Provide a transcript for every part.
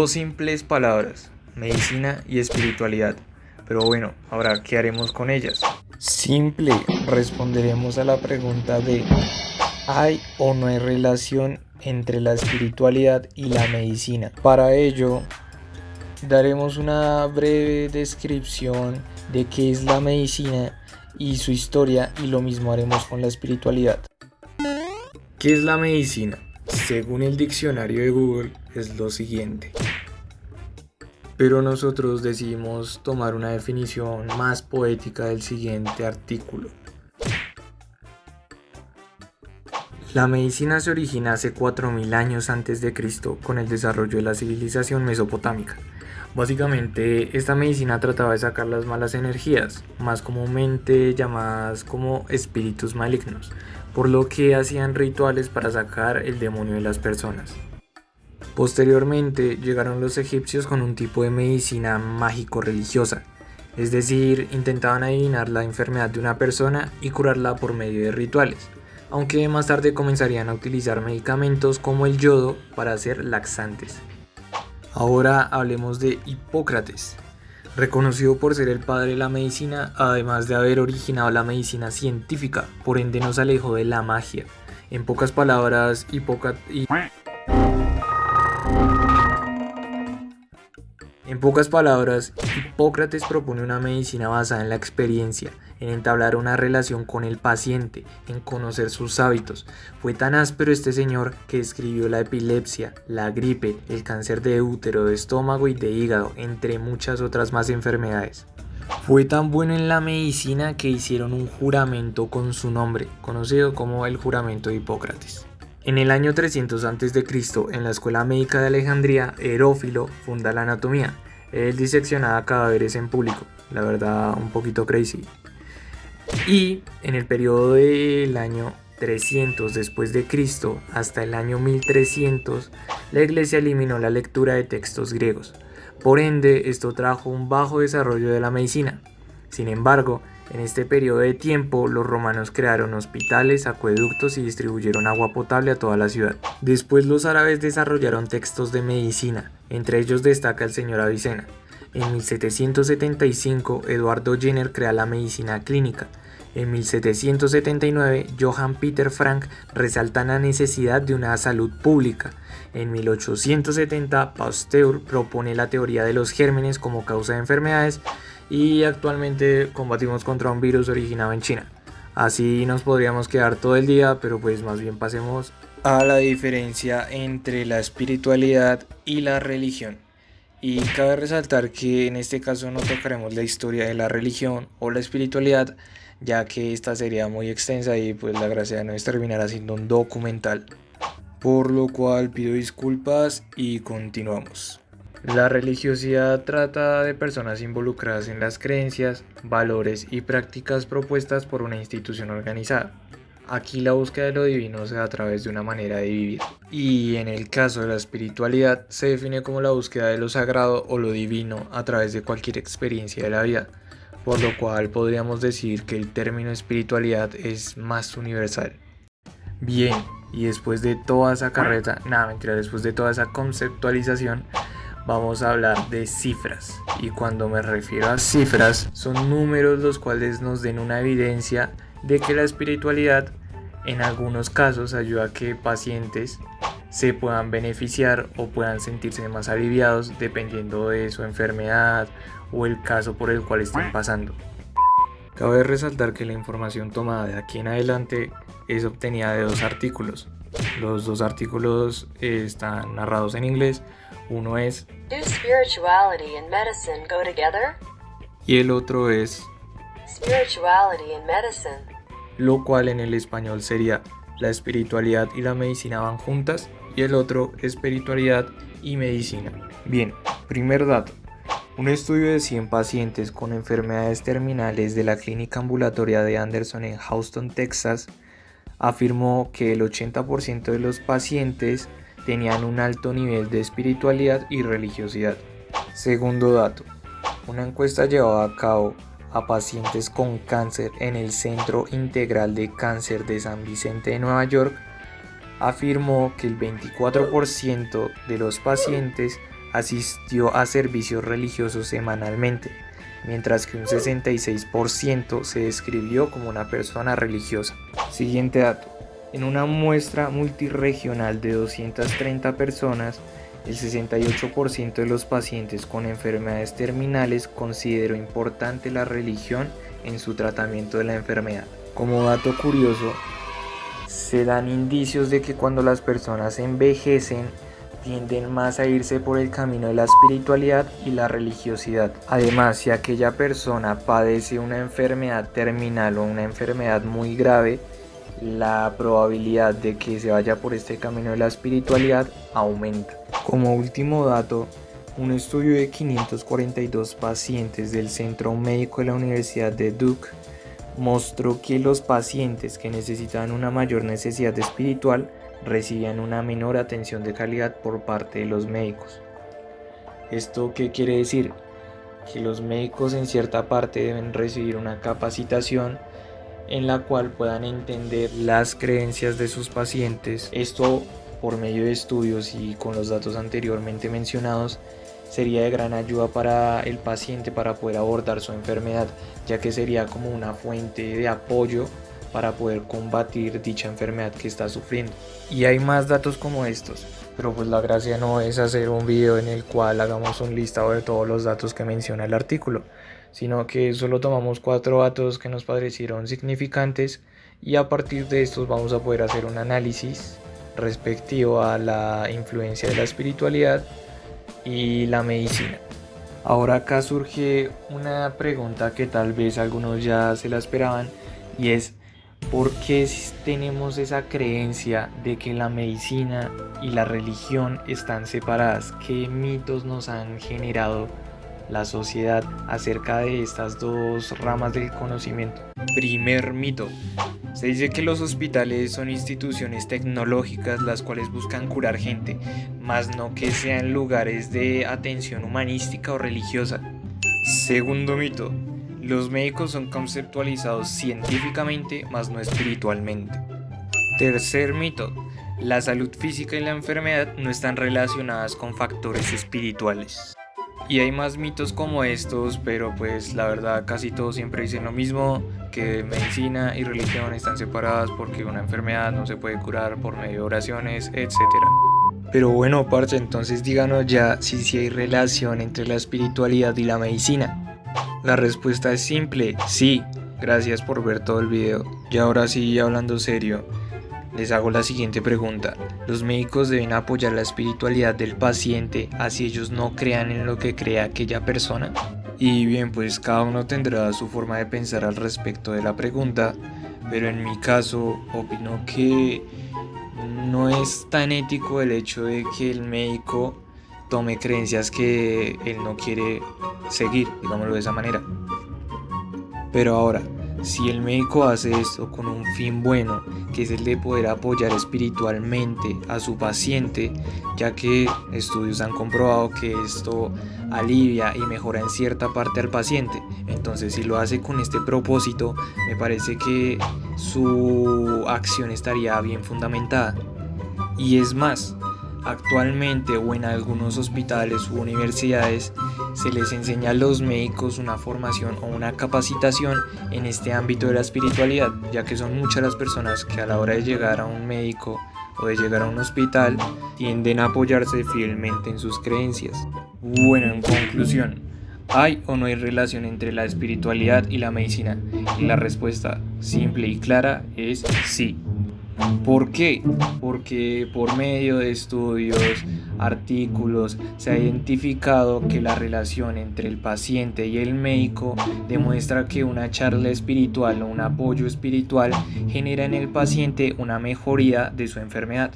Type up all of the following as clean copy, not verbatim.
Dos simples palabras, medicina y espiritualidad. Pero bueno, ahora, ¿qué haremos con ellas? Simple, responderemos a la pregunta de ¿hay o no hay relación entre la espiritualidad y la medicina? Para ello, daremos una breve descripción de qué es la medicina y su historia, y lo mismo haremos con la espiritualidad. ¿Qué es la medicina? Según el diccionario de Google, es lo siguiente. Pero nosotros decidimos tomar una definición más poética del siguiente artículo. La medicina se origina hace 4000 años antes de Cristo con el desarrollo de la civilización mesopotámica. Básicamente, esta medicina trataba de sacar las malas energías, más comúnmente llamadas como espíritus malignos, por lo que hacían rituales para sacar el demonio de las personas. Posteriormente llegaron los egipcios con un tipo de medicina mágico-religiosa, es decir, intentaban adivinar la enfermedad de una persona y curarla por medio de rituales, aunque más tarde comenzarían a utilizar medicamentos como el yodo para hacer laxantes. Ahora hablemos de Hipócrates, reconocido por ser el padre de la medicina, además de haber originado la medicina científica, por ende nos alejó de la magia. En pocas palabras, Hipócrates propone una medicina basada en la experiencia, en entablar una relación con el paciente, en conocer sus hábitos. Fue tan áspero este señor que escribió la epilepsia, la gripe, el cáncer de útero, de estómago y de hígado, entre muchas otras más enfermedades. Fue tan bueno en la medicina que hicieron un juramento con su nombre, conocido como el juramento de Hipócrates. En el año 300 a.C., en la Escuela Médica de Alejandría, Herófilo funda la anatomía. Él diseccionaba cadáveres en público, la verdad un poquito crazy. Y en el periodo del año 300 después de Cristo hasta el año 1300, la iglesia eliminó la lectura de textos griegos. Por ende, esto trajo un bajo desarrollo de la medicina. Sin embargo, en este periodo de tiempo, los romanos crearon hospitales, acueductos y distribuyeron agua potable a toda la ciudad. Después los árabes desarrollaron textos de medicina, entre ellos destaca el señor Avicena. En 1775, Eduardo Jenner crea la medicina clínica. En 1779, Johann Peter Frank resalta la necesidad de una salud pública. En 1870, Pasteur propone la teoría de los gérmenes como causa de enfermedades y actualmente combatimos contra un virus originado en China. Así nos podríamos quedar todo el día, pero pues más bien pasemos a la diferencia entre la espiritualidad y la religión. Y cabe resaltar que en este caso no tocaremos la historia de la religión o la espiritualidad, ya que esta sería muy extensa y pues la gracia no es terminar haciendo un documental. Por lo cual pido disculpas y continuamos. La religiosidad trata de personas involucradas en las creencias, valores y prácticas propuestas por una institución organizada. Aquí la búsqueda de lo divino se da a través de una manera de vivir. Y en el caso de la espiritualidad se define como la búsqueda de lo sagrado o lo divino a través de cualquier experiencia de la vida. Por lo cual podríamos decir que el término espiritualidad es más universal. Bien, y después de toda esa después de toda esa conceptualización, vamos a hablar de cifras. Y cuando me refiero a cifras, son números los cuales nos den una evidencia de que la espiritualidad en algunos casos ayuda a que pacientes se puedan beneficiar o puedan sentirse más aliviados dependiendo de su enfermedad o el caso por el cual estén pasando. Cabe resaltar que la información tomada de aquí en adelante es obtenida de dos artículos. Los dos artículos están narrados en inglés. Uno es Do spirituality and medicine go together? Y el otro es Spirituality and medicine. Lo cual en el español sería la espiritualidad y la medicina van juntas, y el otro espiritualidad y medicina. Bien, primer dato. Un estudio de 100 pacientes con enfermedades terminales de la clínica ambulatoria de Anderson en Houston, Texas, afirmó que el 80% de los pacientes tenían un alto nivel de espiritualidad y religiosidad. Segundo dato. Una encuesta llevada a cabo a pacientes con cáncer en el Centro Integral de Cáncer de San Vicente de Nueva York afirmó que el 24% de los pacientes asistió a servicios religiosos semanalmente, mientras que un 66% se describió como una persona religiosa. Siguiente dato. En una muestra multirregional de 230 personas, el 68% de los pacientes con enfermedades terminales consideró importante la religión en su tratamiento de la enfermedad. Como dato curioso, se dan indicios de que cuando las personas envejecen, tienden más a irse por el camino de la espiritualidad y la religiosidad. Además, si aquella persona padece una enfermedad terminal o una enfermedad muy grave, la probabilidad de que se vaya por este camino de la espiritualidad aumenta. Como último dato, un estudio de 542 pacientes del Centro Médico de la Universidad de Duke mostró que los pacientes que necesitaban una mayor necesidad espiritual recibían una menor atención de calidad por parte de los médicos. ¿Esto qué quiere decir? Que los médicos en cierta parte deben recibir una capacitación en la cual puedan entender las creencias de sus pacientes. Esto, por medio de estudios y con los datos anteriormente mencionados, sería de gran ayuda para el paciente para poder abordar su enfermedad, ya que sería como una fuente de apoyo para poder combatir dicha enfermedad que está sufriendo. Y hay más datos como estos, pero pues la gracia no es hacer un video en el cual hagamos un listado de todos los datos que menciona el artículo, sino que solo tomamos 4 datos que nos parecieron significantes y a partir de estos vamos a poder hacer un análisis respectivo a la influencia de la espiritualidad y la medicina. Ahora acá surge una pregunta que tal vez algunos ya se la esperaban, y es: ¿por qué tenemos esa creencia de que la medicina y la religión están separadas? ¿Qué mitos nos han generado la sociedad acerca de estas dos ramas del conocimiento? Primer mito. Se dice que los hospitales son instituciones tecnológicas las cuales buscan curar gente, más no que sean lugares de atención humanística o religiosa. Segundo mito. Los médicos son conceptualizados científicamente, más no espiritualmente. Tercer mito. La salud física y la enfermedad no están relacionadas con factores espirituales. Y hay más mitos como estos, pero pues la verdad casi todos siempre dicen lo mismo, que medicina y religión están separadas porque una enfermedad no se puede curar por medio de oraciones, etc. Pero bueno, parce, entonces díganos ya si hay relación entre la espiritualidad y la medicina. La respuesta es simple, sí. Gracias por ver todo el video. Y ahora sí, hablando serio, les hago la siguiente pregunta. ¿Los médicos deben apoyar la espiritualidad del paciente así ellos no crean en lo que crea aquella persona? Y bien, pues cada uno tendrá su forma de pensar al respecto de la pregunta, pero en mi caso opino que no es tan ético el hecho de que el médico tome creencias que él no quiere seguir, digámoslo de esa manera. Pero ahora, si el médico hace esto con un fin bueno, que es el de poder apoyar espiritualmente a su paciente, ya que estudios han comprobado que esto alivia y mejora en cierta parte al paciente, entonces si lo hace con este propósito, me parece que su acción estaría bien fundamentada. Y es más, actualmente o en algunos hospitales u universidades se les enseña a los médicos una formación o una capacitación en este ámbito de la espiritualidad, ya que son muchas las personas que a la hora de llegar a un médico o de llegar a un hospital tienden a apoyarse fielmente en sus creencias. Bueno, en conclusión, ¿hay o no hay relación entre la espiritualidad y la medicina? Y la respuesta simple y clara es sí. ¿Por qué? Porque por medio de estudios, artículos, se ha identificado que la relación entre el paciente y el médico demuestra que una charla espiritual o un apoyo espiritual genera en el paciente una mejoría de su enfermedad.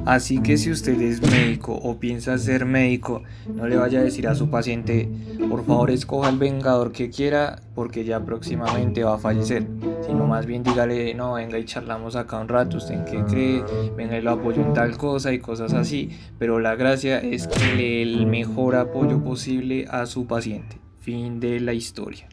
Así que si usted es médico o piensa ser médico, no le vaya a decir a su paciente: por favor escoja el vengador que quiera porque ya próximamente va a fallecer, sino más bien dígale: no, venga y charlamos acá un rato, ¿usted en qué cree? Venga y lo apoyo en tal cosa y cosas así, pero la gracia es que le dé el mejor apoyo posible a su paciente. Fin de la historia.